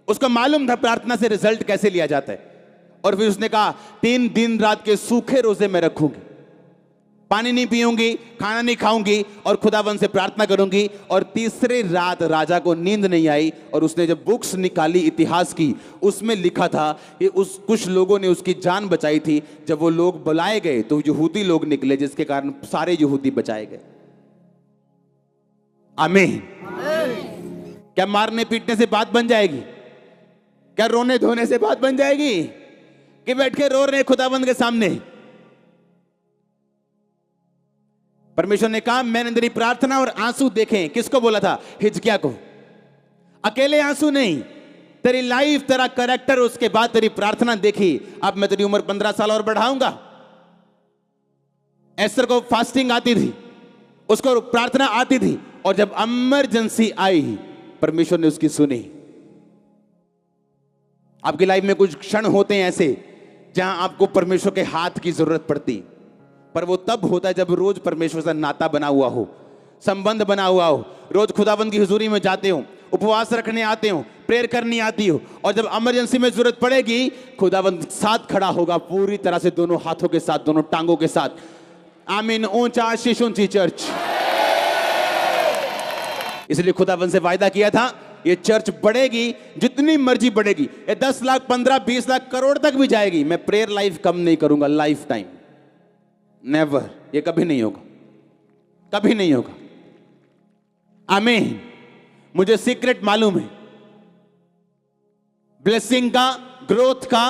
उसको मालूम था प्रार्थना से रिजल्ट कैसे लिया जाता है। और फिर उसने कहा 3 दिन रात के सूखे रोजे में रखूंगी, पानी नहीं पीऊंगी, खाना नहीं खाऊंगी और खुदावंद से प्रार्थना करूंगी। और तीसरे रात राजा को नींद नहीं आई, और उसने जब बुक्स निकाली इतिहास की, उसमें लिखा था कि कुछ लोगों ने उसकी जान बचाई थी। जब वो लोग बुलाए गए तो यहूदी लोग निकले, जिसके कारण सारे यहूदी बचाए गए। आमीन। क्या मारने पीटने से बात बन जाएगी? क्या रोने धोने से बात बन जाएगी? कि बैठ के रो रहे खुदावंद के सामने? परमेश्वर ने कहा मैंने तेरी प्रार्थना और आंसू देखे। किसको बोला था? हिजकिय्याह को। अकेले आंसू नहीं, तेरी लाइफ, तेरा कैरेक्टर, उसके बाद तेरी प्रार्थना देखी। अब मैं तेरी उम्र 15 साल और बढ़ाऊंगा। एस्तर को फास्टिंग आती थी, उसको प्रार्थना आती थी, और जब इमरजेंसी आई परमेश्वर ने उसकी सुनी। आपकी लाइफ में कुछ क्षण होते हैं ऐसे जहां आपको परमेश्वर के हाथ की जरूरत पड़ती, पर वो तब होता है जब रोज परमेश्वर से नाता बना हुआ हो, संबंध बना हुआ हो। रोज खुदावंद की हुजूरी में जाते हो, उपवास रखने आते हो, प्रेयर करनी आती हो, और जब इमरजेंसी में जरूरत पड़ेगी खुदावंद साथ खड़ा होगा पूरी तरह से, दोनों हाथों के साथ, दोनों टांगों के साथ। आमीन। ऊंचा आशीष ऊंची चर्च। इसलिए खुदावंद से वायदा किया था ये चर्च बढ़ेगी, जितनी मर्जी बढ़ेगी, ये 10 लाख 15 20 लाख करोड़ तक भी जाएगी, मैं प्रेयर लाइफ कम नहीं करूंगा लाइफ टाइम, नेवर। ये कभी नहीं होगा, कभी नहीं होगा। आमीन। मुझे सीक्रेट मालूम है ब्लेसिंग का, ग्रोथ का।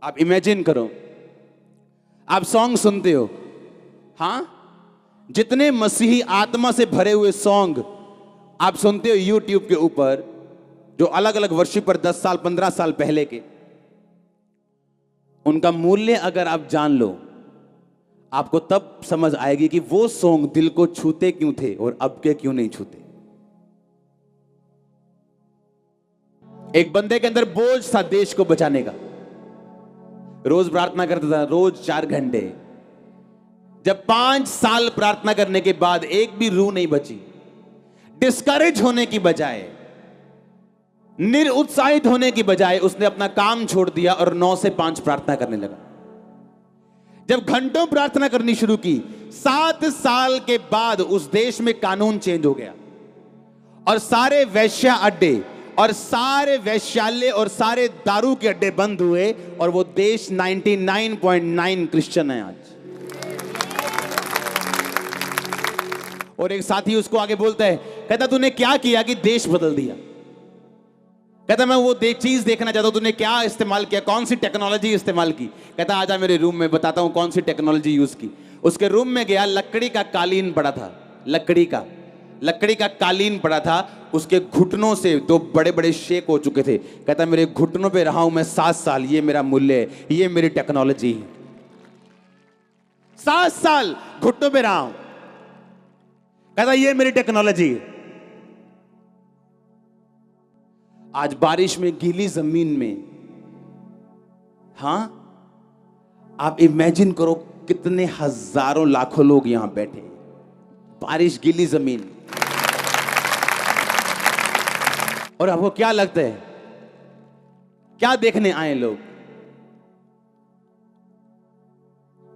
आप इमेजिन करो, आप सॉन्ग सुनते हो, हां, जितने मसीही आत्मा से भरे हुए सॉन्ग आप सुनते हो यूट्यूब के ऊपर, जो अलग अलग वर्शिपर 10 साल 15 साल पहले के, उनका मूल्य अगर आप जान लो, आपको तब समझ आएगी कि वो सॉन्ग दिल को छूते क्यों थे और अब के क्यों नहीं छूते। एक बंदे के अंदर बोझ था देश को बचाने का, रोज प्रार्थना करता था, रोज 4 घंटे। जब 5 साल प्रार्थना करने के बाद एक भी रूह नहीं बची, डिस्करेज होने की बजाय, निरुत्साहित होने की बजाय उसने अपना काम छोड़ दिया और 9 से 5 प्रार्थना करने लगा। जब घंटों प्रार्थना करनी शुरू की, 7 साल के बाद उस देश में कानून चेंज हो गया और सारे वेश्या अड्डे और सारे वेश्यालय और सारे दारू के अड्डे बंद हुए और वो देश 99.9 क्रिश्चियन है आज। और एक साथी उसको आगे बोलता है, कहता तूने क्या किया कि देश बदल दिया? कहता मैं वो चीज देखना चाहता हूं, तूने क्या इस्तेमाल किया, कौन सी टेक्नोलॉजी इस्तेमाल की? कहता आजा मेरे रूम में बताता हूं कौन सी टेक्नोलॉजी यूज की। उसके रूम में गया, लकड़ी का कालीन पड़ा था, लकड़ी का कालीन पड़ा था, उसके घुटनों से 2 बड़े बड़े शेक हो चुके थे। कहता मेरे घुटनों पे रहा हूं मैं 7 साल, ये मेरा मूल्य है, ये मेरी टेक्नोलॉजी है। 7 साल घुटनों पे रहा हूं, कहता ये मेरी टेक्नोलॉजी है। आज बारिश में, गीली जमीन में, हां, आप इमेजिन करो कितने हजारों लाखों लोग यहां बैठे, बारिश, गीली जमीन, और आपको क्या लगता है क्या देखने आए लोग?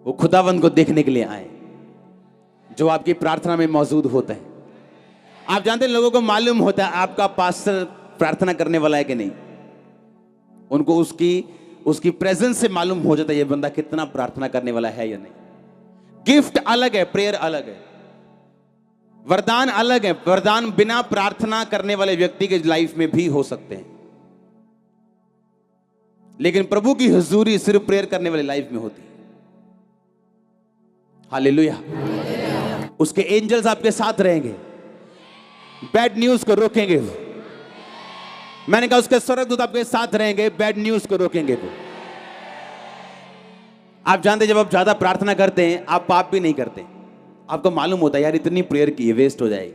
वो खुदावंद को देखने के लिए आए जो आपकी प्रार्थना में मौजूद होता है। आप जानते हैं, लोगों को मालूम होता है आपका पास्टर प्रार्थना करने वाला है कि नहीं। उनको उसकी प्रेजेंस से मालूम हो जाता है ये बंदा कितना प्रार्थना करने वाला है या नहीं। गिफ्ट अलग है, प्रेयर अलग है, वरदान अलग है। वरदान बिना प्रार्थना करने वाले व्यक्ति के लाइफ में भी हो सकते हैं, लेकिन प्रभु की हुजूरी सिर्फ प्रेयर करने वाले लाइफ में होती है। हालेलुया। उसके एंजल्स आपके साथ रहेंगे, बैड न्यूज को रोकेंगे। मैंने कहा उसके स्वर्गदूत आपके साथ रहेंगे, बैड न्यूज को रोकेंगे वो। आप जानते जब आप ज्यादा प्रार्थना करते हैं आप पाप भी नहीं करते। आपको मालूम होता है यार इतनी प्रेयर की वेस्ट हो जाएगी,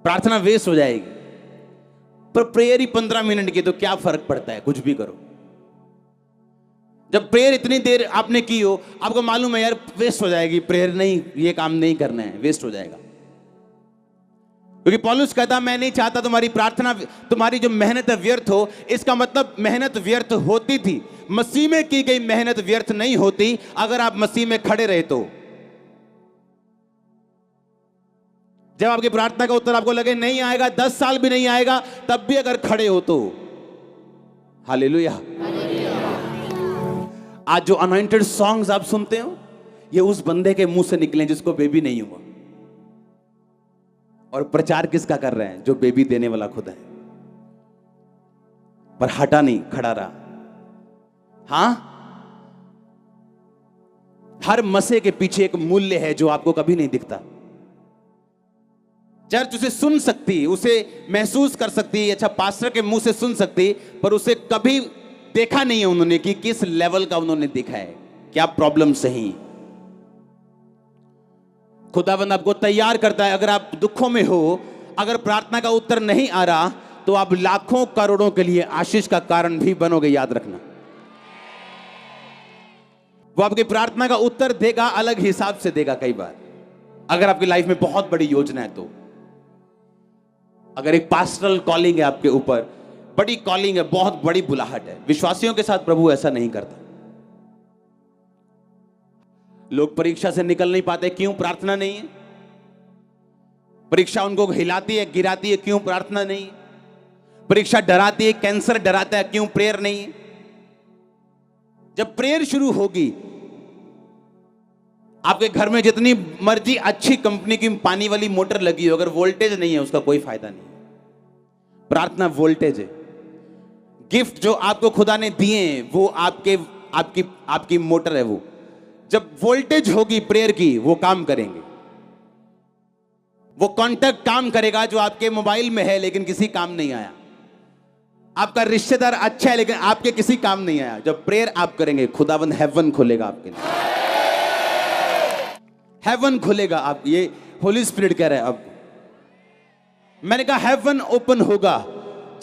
प्रार्थना वेस्ट हो जाएगी, पर प्रेयर ही 15 मिनट की, तो क्या फर्क पड़ता है, कुछ भी करो। जब प्रेयर इतनी देर आपने की हो, आपको मालूम है यार वेस्ट हो जाएगी प्रेयर, नहीं ये काम नहीं करना है, वेस्ट हो जाएगा। क्योंकि पौलुस कहता मैं नहीं चाहता तुम्हारी प्रार्थना, तुम्हारी जो मेहनत है व्यर्थ हो। इसका मतलब मेहनत व्यर्थ होती थी, मसीह में की गई मेहनत व्यर्थ नहीं होती अगर आप मसीह में खड़े रहे तो। जब आपकी प्रार्थना का उत्तर आपको लगे नहीं आएगा, 10 साल भी नहीं आएगा, तब भी अगर खड़े हो तो। हालेलुया। आज जो अनॉइंटेड सॉन्ग्स आप सुनते हो, ये उस बंदे के मुंह से निकले जिसको बेबी नहीं हुआ। और प्रचार किसका कर रहे हैं? जो बेबी देने वाला खुद है, पर हटा नहीं, खड़ा रहा। हां, हर मसे के पीछे एक मूल्य है जो आपको कभी नहीं दिखता। चर्च उसे सुन सकती, उसे महसूस कर सकती, अच्छा पास्टर के मुंह से सुन सकती, पर उसे कभी देखा नहीं है उन्होंने कि किस लेवल का उन्होंने देखा है, क्या प्रॉब्लम सही। खुदावंद आपको तैयार करता है। अगर आप दुखों में हो, अगर प्रार्थना का उत्तर नहीं आ रहा, तो आप लाखों करोड़ों के लिए आशीष का कारण भी बनोगे, याद रखना। वो आपकी प्रार्थना का उत्तर देगा, अलग हिसाब से देगा कई बार। अगर आपकी लाइफ में बहुत बड़ी योजना है तो, अगर एक पास्टरल कॉलिंग है आपके ऊपर, बड़ी कॉलिंग है, बहुत बड़ी बुलाहट है, विश्वासियों के साथ प्रभु ऐसा नहीं करता। लोग परीक्षा से निकल नहीं पाते, क्यों? प्रार्थना नहीं है। परीक्षा उनको हिलाती है, गिराती है, क्यों? प्रार्थना नहीं है। परीक्षा डराती है, कैंसर डराता है, क्यों? प्रेयर नहीं है। जब प्रेयर शुरू होगी, आपके घर में जितनी मर्जी अच्छी कंपनी की पानी वाली मोटर लगी हो, अगर वोल्टेज नहीं है उसका कोई फायदा नहीं। प्रार्थना वोल्टेज है। गिफ्ट जो आपको खुदा ने दिए हैं वो आपकी मोटर है। वो जब वोल्टेज होगी प्रेयर की, वो काम करेंगे। वो कॉन्टैक्ट काम करेगा जो आपके मोबाइल में है लेकिन किसी काम नहीं आया। आपका रिश्तेदार अच्छा है लेकिन आपके किसी काम नहीं आया। जब प्रेयर आप करेंगे, खुदावंद हेवन खोलेगा आपके लिए, हेवन खुलेगा। आप, ये होली स्पिरिट कह रहा है। अब मैंने कहा हेवन ओपन होगा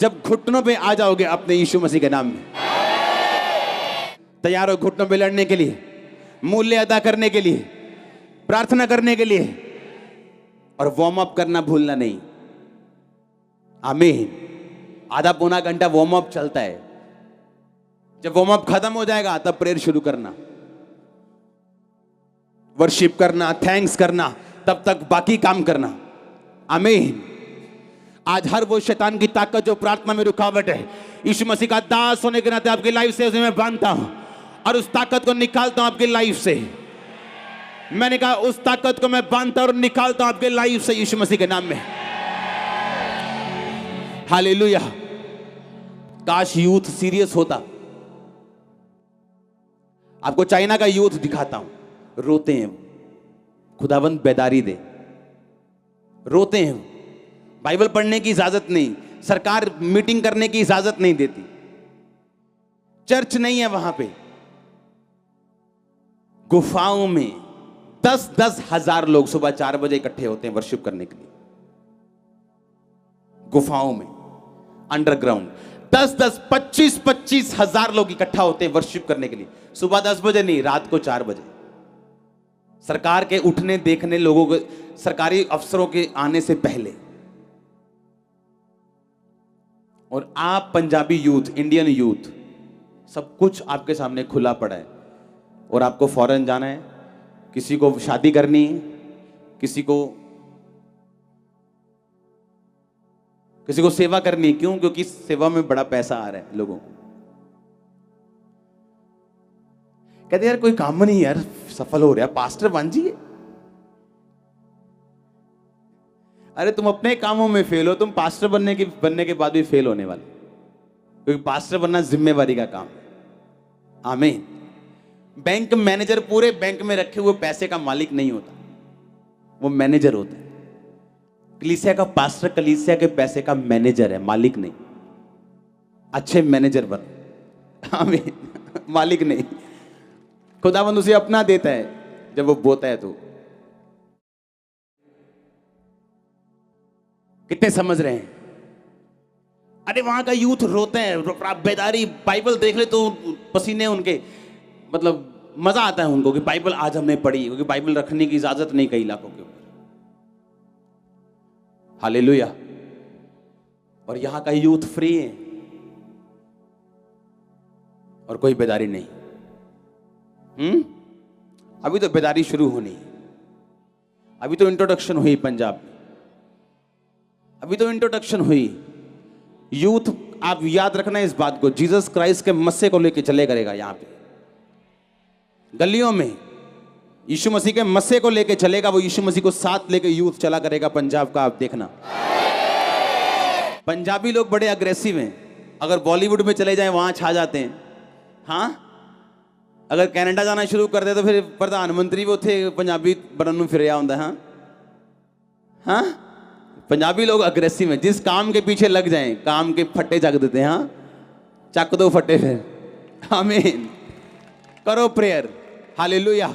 जब घुटनों पे आ जाओगे अपने यीशु मसीह के नाम में। तैयार हो घुटनों पे लड़ने के लिए, मूल्य अदा करने के लिए, प्रार्थना करने के लिए, और वार्म अप करना भूलना नहीं। आमीन। आधा पौना घंटा वार्म अप चलता है। जब वार्म अप खत्म हो जाएगा तब प्रेयर शुरू करना, वर्शिप करना, थैंक्स करना, तब तक बाकी काम करना। आमीन। आज हर वो शैतान की ताकत जो प्रार्थना में रुकावट है, यीशु मसीह का दास होने के नाते आपकी लाइफ से उसे मैं बांधता हूं और उस ताकत को निकालता हूं आपकी लाइफ से। मैंने कहा उस ताकत को मैं बांधता और निकालता हूं आपके लाइफ से यीशु मसीह के नाम में। हालेलुया। काश यूथ सीरियस होता। आपको चाइना का यूथ दिखाता हूं, रोते हैं, खुदावंद बेदारी दे। रोते हैं, बाइबल पढ़ने की इजाजत नहीं, सरकार मीटिंग करने की इजाजत नहीं देती, चर्च नहीं है वहां पे। गुफाओं में 10-10 हजार लोग सुबह 4 बजे इकट्ठे होते हैं वर्शिप करने के लिए। गुफाओं में, अंडरग्राउंड 10-10, 25-25 हजार लोग इकट्ठा होते हैं वर्शिप करने के लिए। सुबह 10 बजे नहीं, रात को 4 बजे। सरकार के उठने देखने, लोगों को, सरकारी अफसरों के आने से पहले। और आप पंजाबी यूथ, इंडियन यूथ, सब कुछ आपके सामने खुला पड़ा है और आपको फॉरेन जाना है, किसी को शादी करनी है, किसी को सेवा करनी है। क्यों? क्योंकि सेवा में बड़ा पैसा आ रहा है लोगों को। कहते यार कोई काम नहीं यार, सफल हो रहा है, पास्टर बन जाइए। अरे तुम अपने कामों में फेल हो, तुम पास्टर बनने के बाद भी फेल होने वाले, क्योंकि पास्टर बनना जिम्मेवारी का काम है। आमीन। बैंक मैनेजर पूरे बैंक में रखे हुए पैसे का मालिक नहीं होता, वो मैनेजर होता है। कलीसिया का पास्टर कलीसिया के पैसे का मैनेजर है, मालिक नहीं। अच्छे मैनेजर बन। आमीन। मालिक नहीं। खुदावंद उसे अपना देता है जब वो बोता है। तो कितने समझ रहे हैं? अरे वहां का यूथ रोते हैं, बेदारी। बाइबल देख ले तो पसीने उनके, मतलब मजा आता है उनको कि बाइबल आज हमने पढ़ी, क्योंकि बाइबल रखने की इजाजत नहीं कई इलाकों के ऊपर। हालेलुया। और यहां का यूथ फ्री है और कोई बेदारी नहीं। अभी तो बेदारी शुरू होनी है, अभी तो इंट्रोडक्शन हुई पंजाब में, अभी तो इंट्रोडक्शन हुई। यूथ, आप याद रखना इस बात को, जीसस क्राइस्ट के मस्से को लेके चले करेगा। यहां पे गलियों में यीशु मसीह के मस्से को लेके चलेगा, वो यीशु मसीह को साथ लेके यूथ चला करेगा पंजाब का। आप देखना, पंजाबी लोग बड़े अग्रेसिव हैं। अगर बॉलीवुड में चले जाएं वहां छा जाते हैं। हाँ, अगर कनाडा जाना शुरू कर दे तो फिर प्रधानमंत्री वो थे पंजाबी बनने फिर आंदा। हाँ हाँ, पंजाबी लोग अग्रेसिव हैं। जिस काम के पीछे लग जाएं, काम के फट्टे चक देते हैं। हाँ, चक दो फट्टे फिर। आमीन। करो प्रेयर। हालेलुया।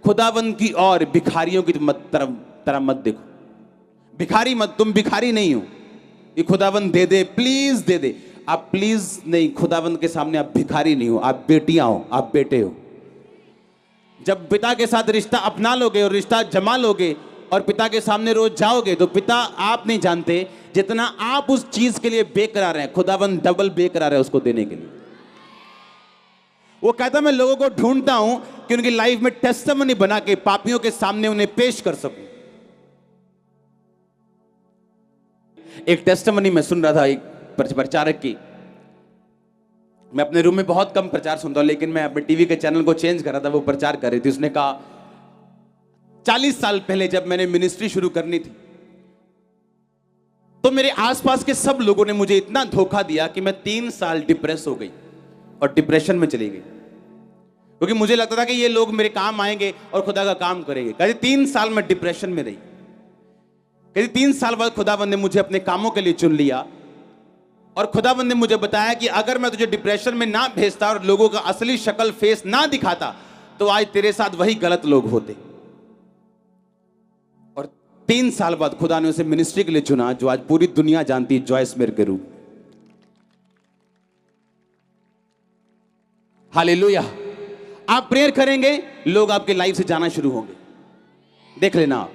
खुदावंद की और भिखारियों की तरफ मत देखो। भिखारी मत, तुम भिखारी नहीं हो। ये खुदावंद दे दे, प्लीज दे दे। आप प्लीज नहीं, खुदावंद के सामने आप भिखारी नहीं हो, आप बेटियां हो, आप बेटे हो। जब पिता के साथ रिश्ता अपना लोगे और रिश्ता जमा लोगे और पिता के सामने रोज जाओगे, तो पिता आप नहीं जानते जितना आप उस चीज के लिए बेकरार हैं, खुदावंद डबल बेकरार है उसको देने के लिए। वो कहता मैं लोगों को ढूंढता हूं कि उनकी लाइफ में टेस्टिमनी बना के पापियों के सामने उन्हें पेश कर सकूं। एक टेस्टिमनी मैं सुन रहा था एक प्रचारक की। मैं अपने रूम में बहुत कम प्रचार सुनता हूं, लेकिन मैं अपने टीवी के चैनल को चेंज कर रहा था, वो प्रचार कर रही थी। उसने कहा 40 साल पहले जब मैंने मिनिस्ट्री शुरू करनी थी, तो मेरे आसपास के सब लोगों ने मुझे इतना धोखा दिया कि मैं 3 साल डिप्रेस हो गई और डिप्रेशन में चली गई, क्योंकि मुझे लगता था कि ये लोग मेरे काम आएंगे और खुदा का काम करेंगे। कहते 3 साल में डिप्रेशन में रही। कहते 3 साल बाद खुदावंद ने मुझे अपने कामों के लिए चुन लिया और खुदावंद ने मुझे बताया कि अगर मैं तुझे डिप्रेशन में ना भेजता और लोगों का असली शक्ल फेस ना दिखाता, तो आज तेरे साथ वही गलत लोग होते। और 3 साल बाद खुदा ने उसे मिनिस्ट्री के लिए चुना, जो आज पूरी दुनिया जानती है, जॉयस मेयर के रूप। हालेलुया। आप प्रेयर करेंगे, लोग आपके लाइफ से जाना शुरू होंगे, देख लेना।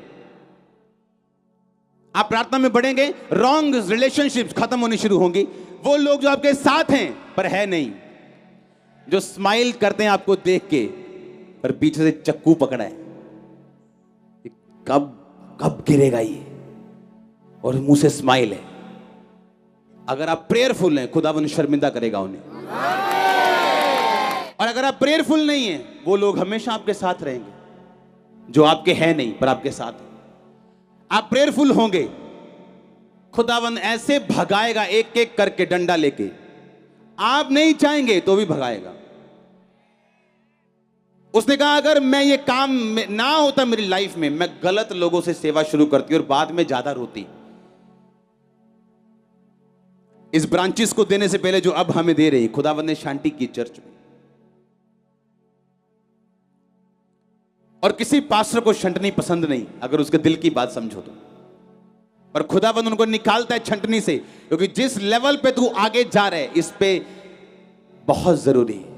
आप प्रार्थना में बढ़ेंगे, रॉन्ग रिलेशनशिप्स खत्म होनी शुरू होंगी। वो लोग जो आपके साथ हैं पर है नहीं, जो स्माइल करते हैं आपको देख के पर पीछे से चक्कू पकड़ा है, कब कब गिरेगा ये, और मुंह से स्माइल है। अगर आप प्रेयरफुल हैं, खुदावंद शर्मिंदा करेगा उन्हें। और अगर आप प्रेयरफुल नहीं हैं, वो लोग हमेशा आपके साथ रहेंगे, जो आपके हैं नहीं पर आपके साथ हैं। आप प्रेयरफुल होंगे, खुदावंद ऐसे भगाएगा एक एक करके डंडा लेके। आप नहीं चाहेंगे तो भी भगाएगा। उसने कहा अगर मैं ये काम ना होता मेरी लाइफ में, मैं गलत लोगों से सेवा शुरू करती और बाद में ज्यादा रोती। इस ब्रांचेस को देने से पहले जो अब हमें दे रही खुदावंद ने शांति की चर्च में। और किसी पास्टर को छंटनी पसंद नहीं, अगर उसके दिल की बात समझो तो। पर खुदावंद उनको निकालता है छंटनी से, क्योंकि जिस लेवल पे तू आगे जा रहा है, इस पे बहुत जरूरी है।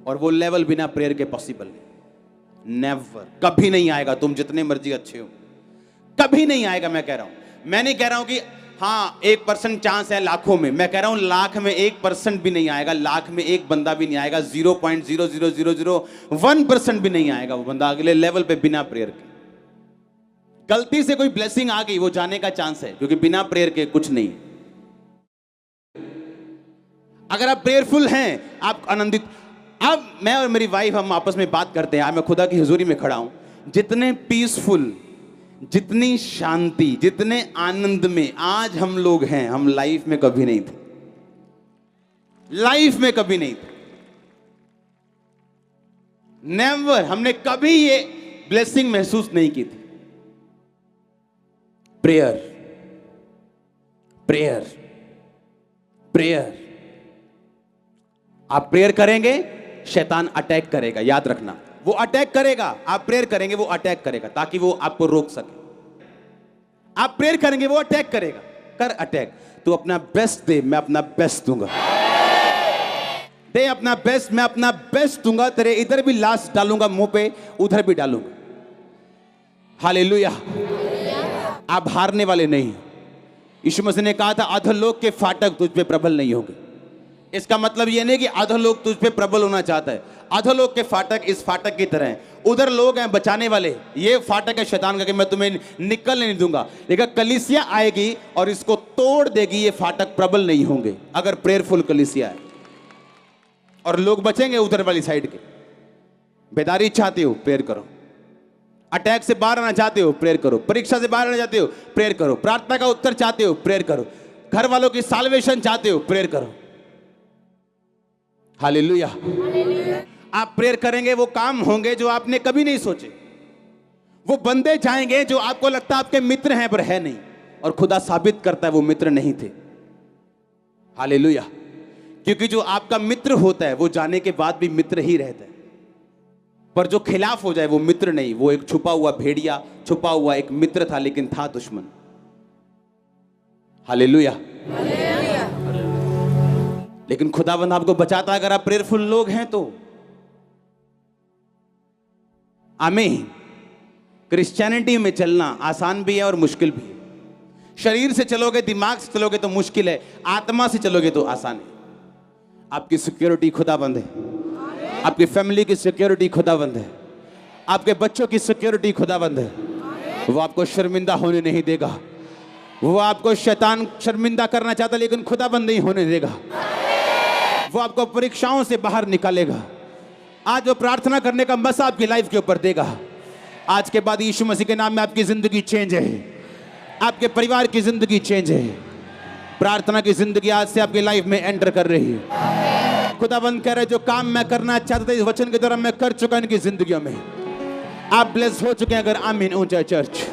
और वो लेवल बिना प्रेयर के पॉसिबल नहीं, नेवर, कभी नहीं आएगा। तुम जितने मर्जी अच्छे हो, कभी नहीं आएगा। मैं कह रहा हूं, मैं नहीं कह रहा हूं कि हाँ 1% चांस है लाखों में, मैं कह रहा हूं लाख में 1% भी नहीं आएगा, लाख में एक बंदा भी नहीं आएगा, 0.00001% भी नहीं आएगा वो बंदा अगले लेवल पे बिना प्रेयर के। गलती से कोई ब्लेसिंग आ गई, वो जाने का चांस है, क्योंकि बिना प्रेयर के कुछ नहीं। अगर आप प्रेयरफुल हैं, आप आनंदित। अब मैं और मेरी वाइफ हम आपस में बात करते हैं, आज मैं खुदा की हुजूरी में खड़ा हूं। जितने पीसफुल, जितनी शांति, जितने आनंद में आज हम लोग हैं, हम लाइफ में कभी नहीं थे। लाइफ में कभी नहीं थे, नेवर। हमने कभी ये ब्लेसिंग महसूस नहीं की थी। Prayer, prayer, prayer. आप प्रेयर करेंगे, शैतान अटैक करेगा, याद रखना। वो अटैक करेगा, आप प्रेयर करेंगे, वो अटैक करेगा, ताकि वो आपको रोक सके। आप प्रेयर करेंगे, वो अटैक करेगा। कर अटैक। तू अपना बेस्ट दे, मैं अपना बेस्ट दूंगा। दे अपना बेस्ट, मैं अपना बेस्ट दूंगा। तेरे इधर भी लाश डालूंगा मुंह पे, उधर भी डालूंगा। हालेलुया। आप हारने वाले नहीं। यीशु मसीह ने कहा था अधोलोक के फाटक तुझ पे प्रबल नहीं होंगे। इसका मतलब यह नहीं कि अधोलोक तुझ पे प्रबल होना चाहता है। अधोलोक के फाटक इस फाटक की तरह हैं। उधर लोग हैं बचाने वाले, ये फाटक है शैतान का कि मैं तुम्हें निकलने नहीं दूंगा। लेकिन कलीसिया आएगी और इसको तोड़ देगी, ये फाटक प्रबल नहीं होंगे अगर प्रेयरफुल कलीसिया है। और लोग बचेंगे उधर वाली साइड के। बेदारी चाहते हो, प्रेयर करो। अटैक से बाहर आना चाहते हो, प्रेयर करो। परीक्षा से बाहर आना चाहते हो, प्रेयर करो। प्रार्थना का उत्तर चाहते हो, प्रेयर करो। घर वालों की साल्वेशन चाहते हो, प्रेयर करो। हालेलुया। आप प्रेयर करेंगे, वो काम होंगे जो आपने कभी नहीं सोचे। वो बंदे जाएंगे जो आपको लगता है आपके मित्र हैं पर है नहीं, और खुदा साबित करता है वो मित्र नहीं थे। हालेलुया। क्योंकि जो आपका मित्र होता है वो जाने के बाद भी मित्र ही रहता है, पर जो खिलाफ हो जाए वो मित्र नहीं, वो एक छुपा हुआ भेड़िया, छुपा हुआ एक मित्र था, लेकिन था दुश्मन। हालेलुया। लेकिन खुदावंद आपको बचाता है अगर आप प्रेयरफुल लोग हैं तो। आमीन। क्रिश्चियनिटी में चलना आसान भी है और मुश्किल भी है। शरीर से चलोगे, दिमाग से चलोगे तो मुश्किल है, आत्मा से चलोगे तो आसान है। आपकी सिक्योरिटी खुदाबंद है, आपकी फैमिली की सिक्योरिटी खुदाबंद है, आपके बच्चों की सिक्योरिटी खुदाबंद है। वो आपको शर्मिंदा होने नहीं देगा। वो आपको शैतान शर्मिंदा करना चाहता लेकिन खुदाबंद नहीं होने देगा। वो आपको परीक्षाओं से बाहर निकालेगा। आज वो प्रार्थना करने का मसा आपकी लाइफ के ऊपर देगा। आज के बाद यीशु मसीह के नाम में आपकी जिंदगी चेंज है, आपके परिवार की जिंदगी चेंज है। प्रार्थना की जिंदगी आज से आपकी लाइफ में एंटर कर रही है। खुदाबंद कह रहे जो काम मैं करना चाहता था इस वचन के द्वारा मैं कर चुका इनकी जिंदगियों में। आप ब्लेस हो चुके हैं। अगर आमीन ऊंचा चर्च।